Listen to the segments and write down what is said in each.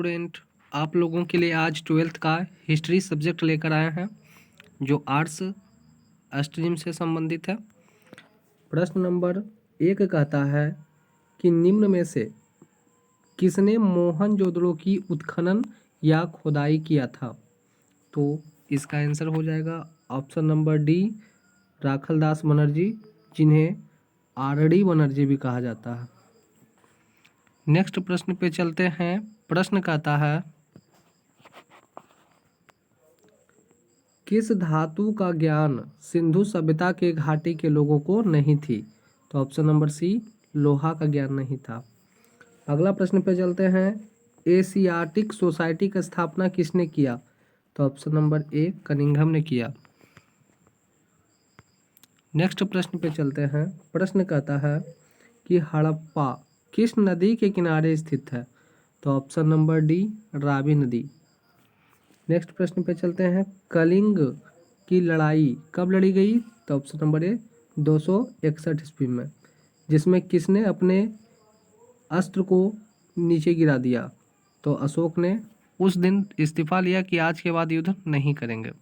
Student, आप लोगों के लिए आज 12th का हिस्ट्री सब्जेक्ट लेकर आए हैं जो आर्ट्स स्ट्रीम से संबंधित है। प्रश्न नंबर 1 कहता है कि निम्न में से किसने मोहनजोदड़ो की उत्खनन या खुदाई किया था? तो इसका आंसर हो जाएगा option number D, Rakhaldas Banerjee, जिन्हें आरडी बनर्जी भी कहा जाता है। नेक्स्ट प्रश्न पे चलते हैं। प्रश्न कहता है किस धातु का ज्ञान सिंधु सभ्यता के घाटी के लोगों को नहीं थी? तो ऑप्शन नंबर सी, लोहा का ज्ञान नहीं था। अगला प्रश्न पे चलते हैं। एशियाटिक सोसाइटी की स्थापना किसने किया? तो ऑप्शन नंबर ए, कनिंघम ने किया। नेक्स्ट प्रश्न पे चलते हैं। प्रश्न कहता है कि हड़प्पा किस नदी के किनारे स्थित है? तो ऑप्शन नंबर डी, रावी नदी। नेक्स्ट प्रश्न पे चलते हैं। कलिंग की लड़ाई कब लड़ी गई? तो ऑप्शन नंबर ए, 261 ईस्वी में, जिसमें किसने अपने अस्त्र को नीचे गिरा दिया? तो अशोक ने उस दिन इस्तीफा लिया कि आज के बाद युद्ध नहीं करेंगे।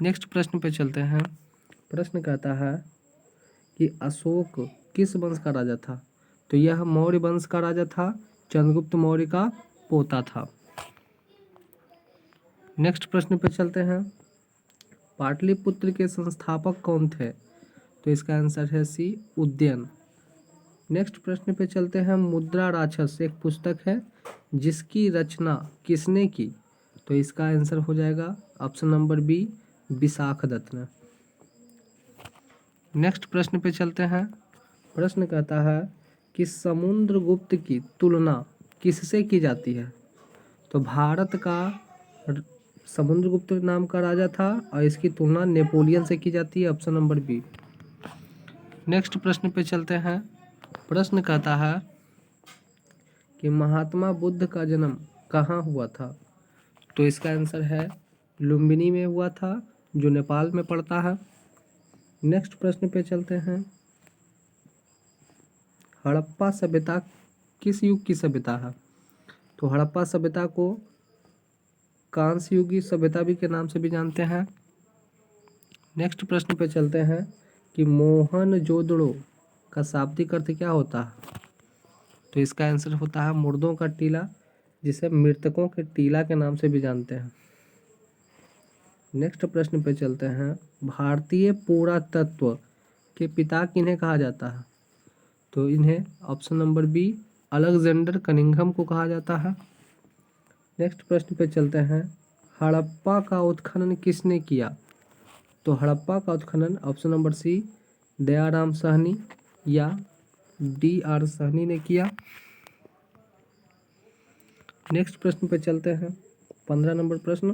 नेक्स्ट प्रश्न पे चलते हैं। प्रश्न कहता है कि अशोक किस वंश का राजा था? तो यह मौर्य वंश का राजा था, चंद्रगुप्त मौर्य का पोता था। नेक्स्ट प्रश्न पे चलते हैं। पाटलिपुत्र के संस्थापक कौन थे? तो इसका आंसर है सी, उदयन। नेक्स्ट प्रश्न पे चलते हैं। मुद्रा राक्षस एक पुस्तक है जिसकी रचना किसने की? तो इसका आंसर हो जाएगा ऑप्शन नंबर बी, विशाखदत्त ने। नेक्स्ट प्रश्न पे चलते हैं। प्रश्न कहता है कि समुद्रगुप्त की तुलना किससे की जाती है? तो भारत का समुद्रगुप्त नाम का राजा था और इसकी तुलना नेपोलियन से की जाती है, ऑप्शन नंबर बी। नेक्स्ट प्रश्न पे चलते हैं। प्रश्न कहता है कि महात्मा बुद्ध का जन्म कहाँ हुआ था? तो इसका आंसर है लुम्बिनी में हुआ था, जो नेपाल में पड़ता है। नेक्स्ट प्रश्न पे चलते हैं। हड़प्पा सभ्यता किस युग की सभ्यता है? तो हड़प्पा सभ्यता को कांस्य युगी सभ्यता भी के नाम से भी जानते हैं। नेक्स्ट प्रश्न पे चलते हैं कि मोहनजोदड़ो का शाब्दिक अर्थ क्या होता है? तो इसका आंसर होता है मुर्दों का टीला, जिसे मृतकों के टीला के नाम से भी जानते हैं। नेक्स्ट प्रश्न पे चलते हैं। भारतीय पुरातत्व के पिता किन्हें कहा जाता है? तो इन्हें option number B, Alexander Cunningham को कहा जाता है। नेक्स्ट प्रश्न पे चलते हैं। हड़प्पा का उत्खनन किसने किया? तो हड़प्पा का उत्खनन option number C, Dayaram Sahni या डी.आर. साहनी ने किया। नेक्स्ट प्रश्न पे चलते हैं। 15 नंबर प्रश्न,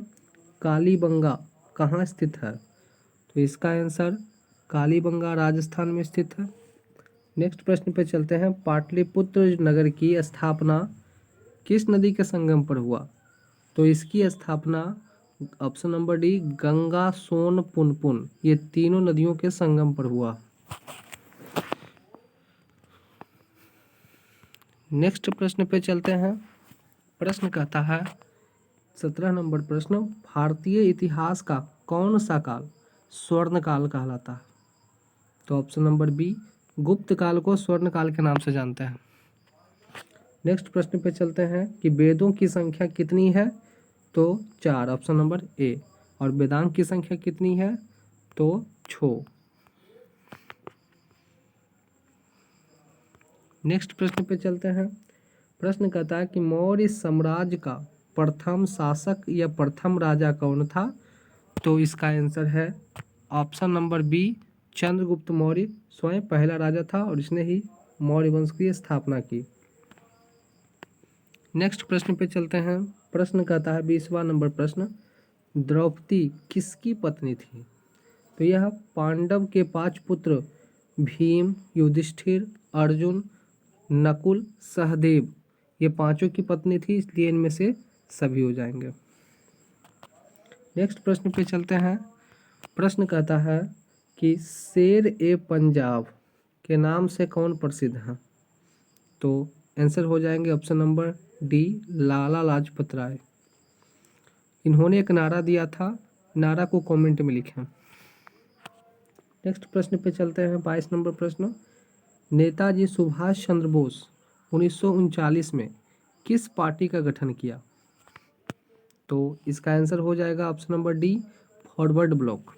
कालीबंगा कहाँ स्थित है? तो इसका आंसर कालीबंगा राजस्थान में स्थित है। नेक्स्ट प्रश्न पे चलते हैं। पाटलिपुत्र नगर की स्थापना किस नदी के संगम पर हुआ? तो इसकी स्थापना ऑप्शन नंबर डी, गंगा, सोन, पुनपुन, ये तीनों नदियों के संगम पर हुआ। नेक्स्ट प्रश्न पे चलते हैं। प्रश्न कहता है 17 नंबर प्रश्न, भारतीय इतिहास का कौन सा काल स्वर्ण काल कहलाता है? तो ऑप्शन नंबर बी, गुप्त काल को स्वर्ण काल के नाम से जानते हैं। नेक्स्ट प्रश्न पे चलते हैं कि वेदों की संख्या कितनी है? तो 4, ऑप्शन नंबर ए। और वेदांग की संख्या कितनी है? तो 6। नेक्स्ट प्रश्न पे चलते हैं। प्रश्न कहता है कि मौर्य साम्राज्य का प्रथम शासक या प्रथम राजा कौन था? तो इसका आंसर है option number B, Chandragupta Maurya स्वयं पहला राजा था और इसने ही मौर्य वंश की स्थापना की। नेक्स्ट प्रश्न पे चलते हैं। प्रश्न कहता है 20वां नंबर प्रश्न, द्रौपदी किसकी पत्नी थी? तो यह पांडव के 5 पुत्र भीम, युधिष्ठिर, अर्जुन, नकुल, सहदेव, ये पांचों की पत्नी थी, इसलिए इनमें से सभी हो जाएंगे। नेक्स्ट प्रश्न पे चलते हैं। प्रश्न कहता है कि शेर ए पंजाब के नाम से कौन प्रसिद्ध है? तो आंसर हो जाएंगे option number D, Lala Lajpat Rai. इन्होंने एक नारा दिया था, नारा को कमेंट में लिखें। नेक्स्ट प्रश्न पे चलते हैं, 22 नंबर प्रश्न। नेताजी सुभाष चंद्र बोस 1939 में किस पार्टी का गठन किया? तो इसका आंसर हो जाएगा option number D, forward block.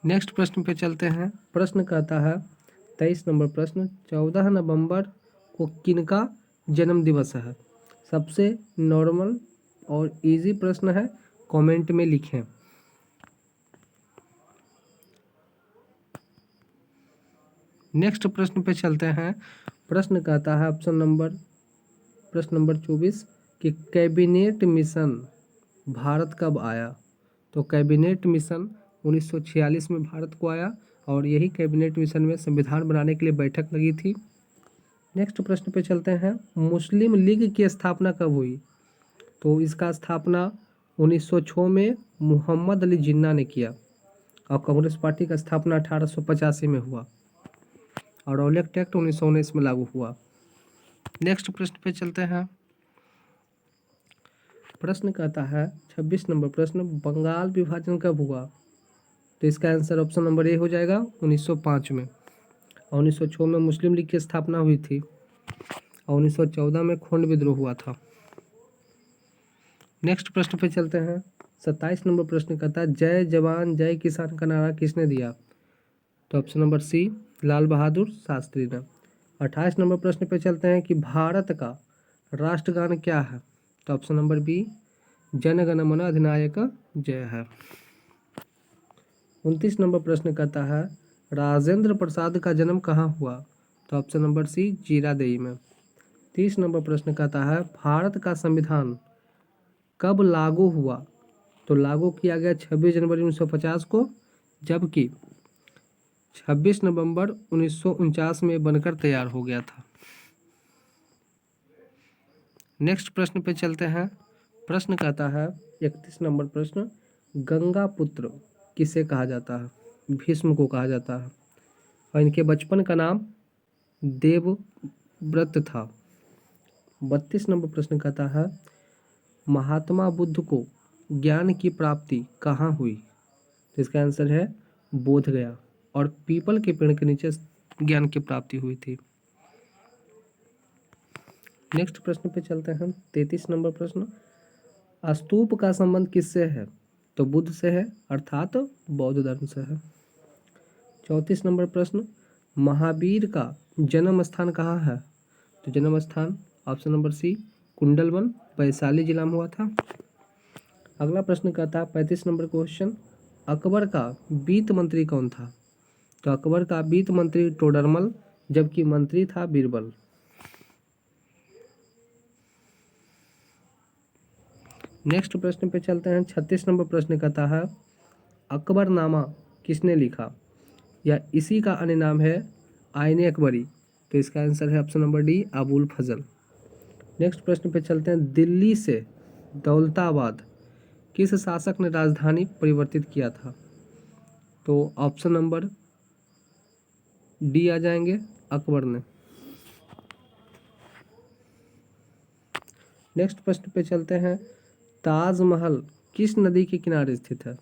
Next प्रश्न पे चलते हैं। प्रश्न कहता है 23 नंबर प्रश्न, 14 नवंबर को किनका जन्म दिवस है? सबसे नॉर्मल और इजी प्रश्न है, कमेंट में लिखें। नेक्स्ट प्रश्न पे चलते हैं। प्रश्न कहता है प्रश्न नंबर 24 कि कैबिनेट मिशन भारत कब आया? तो कैबिनेट मिशन 1946 में भारत को आया और यही कैबिनेट मिशन में संविधान बनाने के लिए बैठक लगी थी। नेक्स्ट प्रश्न पे चलते हैं। मुस्लिम लीग की स्थापना कब हुई? तो इसका स्थापना 1906 में मोहम्मद अली जिन्ना ने किया और कांग्रेस पार्टी का स्थापना 1885 में हुआ और रॉलेट एक्ट 1919 में लागू हुआ। नेक्स्ट प्रश्न पे चलते हैं। प्रश्न कहता है 26 नंबर प्रश्न, बंगाल विभाजन कब हुआ? तो इसका आंसर ऑप्शन नंबर ए हो जाएगा 1905 में। और 1906 में मुस्लिम लीग की स्थापना हुई थी और 1914 में खोंड विद्रोह हुआ था। नेक्स्ट प्रश्न पे चलते हैं। 27 नंबर प्रश्न कहता है जय जवान जय किसान का नारा किसने दिया? तो ऑप्शन नंबर सी, लाल बहादुर शास्त्री ने। 28 नंबर प्रश्न पे चलते हैं कि भारत का राष्ट्रगान क्या है? तो option number B, Jana Gana मन अधिनायक जय है। 29 नंबर प्रश्न कहता है राजेंद्र प्रसाद का जन्म कहाँ हुआ? तो ऑप्शन नंबर सी, जीरादेई में। 30 नंबर प्रश्न कहता है भारत का संविधान कब लागू हुआ? तो लागू किया गया 26 जनवरी 1950 को, जबकि 26 नवंबर 1949 में बनकर तैयार हो गया था। नेक्स्ट प्रश्न पे चलते हैं। प्रश्न कहता है 31 नंबर प्रश्न, गंगा पुत्र किसे कहा जाता है? भीष्म को कहा जाता है और इनके बचपन का नाम देवव्रत था। 32 नंबर प्रश्न कहता है महात्मा बुद्ध को ज्ञान की प्राप्ति कहाँ हुई? तो इसका आंसर है बोध गया और पीपल के पेड़ के नीचे ज्ञान की प्राप्ति हुई थी। नेक्स्ट प्रश्न पे चलते हैं। 33 नंबर प्रश्न, स्तूप का संबंध किससे है? तो बुद्ध से है, अर्थात बौद्ध धर्म से है। 34 नंबर प्रश्न, महावीर का जन्म स्थान कहाँ है? तो जन्म स्थान option number C, Kundalvan, Vaishali जिला में हुआ था। अगला प्रश्न कहता है 35 नंबर क्वेश्चन, अकबर का वित्त मंत्री कौन था? तो अकबर का वित्त मंत्री टोडरमल, जबकि मंत्री था बीरबल। नेक्स्ट प्रश्न पे चलते हैं। 36 नंबर प्रश्न कहता है अकबरनामा किसने लिखा? या इसी का अन्य नाम है आईने अकबरी? तो इसका आंसर है ऑप्शन नंबर डी, अबुल फजल। नेक्स्ट प्रश्न पे चलते हैं। दिल्ली से दौलताबाद किस शासक ने राजधानी परिवर्तित किया था? तो ऑप्शन नंबर डी आ जाएंगे, अकबर ने। नेक्स्ट प्रश्न पे चलते हैं। ताजमहल किस नदी के किनारे स्थित है?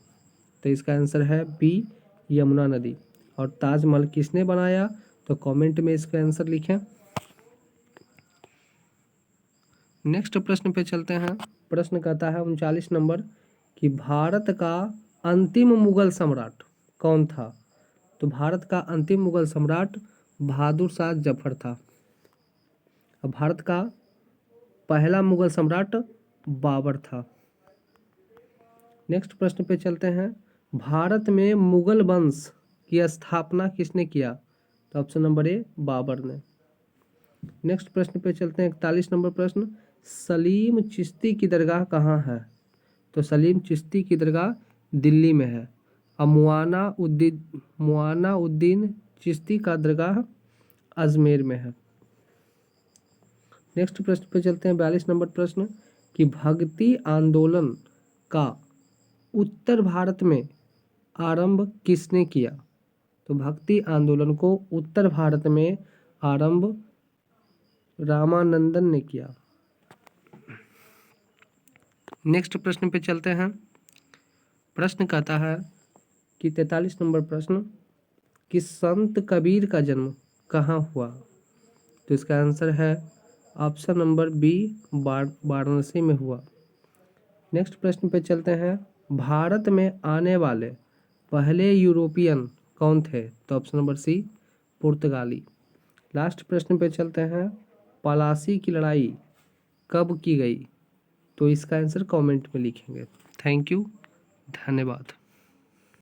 तो इसका आंसर है बी, यमुना नदी। और ताजमहल किसने बनाया? तो कमेंट में इसका आंसर लिखें। नेक्स्ट प्रश्न पे चलते हैं। प्रश्न कहता है 39 नंबर कि भारत का अंतिम मुगल सम्राट कौन था? तो भारत का अंतिम मुगल सम्राट बहादुर शाह जफर था। और भारत का पहला मुगल सम्राट बाबर था। नेक्स्ट प्रश्न पे चलते हैं। भारत में मुगल वंश की स्थापना किसने किया? तो ऑप्शन नंबर ए, बाबर ने। नेक्स्ट प्रश्न पे चलते हैं। 41 नंबर प्रश्न, सलीम चिश्ती की दरगाह कहाँ है? तो सलीम चिश्ती की दरगाह दिल्ली में है। और मुआना उद्दीन चिश्ती का दरगाह अजमेर में है। नेक्स्ट प्रश्न पे चलते हैं। 42 नंबर प्रश्न कि भक्ति आंदोलन का उत्तर भारत में आरंभ किसने किया? तो भक्ति आंदोलन को उत्तर भारत में आरंभ रामानंदन ने किया। नेक्स्ट प्रश्न पे चलते हैं। प्रश्न कहता है कि 43 नंबर प्रश्न कि संत कबीर का जन्म कहाँ हुआ? तो इसका आंसर है ऑप्शन नंबर बी, वाराणसी में हुआ। नेक्स्ट प्रश्न पे चलते हैं। भारत में आने वाले पहले यूरोपियन कौन थे? तो ऑप्शन नंबर सी, पुर्तगाली। लास्ट प्रश्न पे चलते हैं। पलासी की लड़ाई कब की गई? तो इसका आंसर कमेंट में लिखेंगे। थैंक यू, धन्यवाद।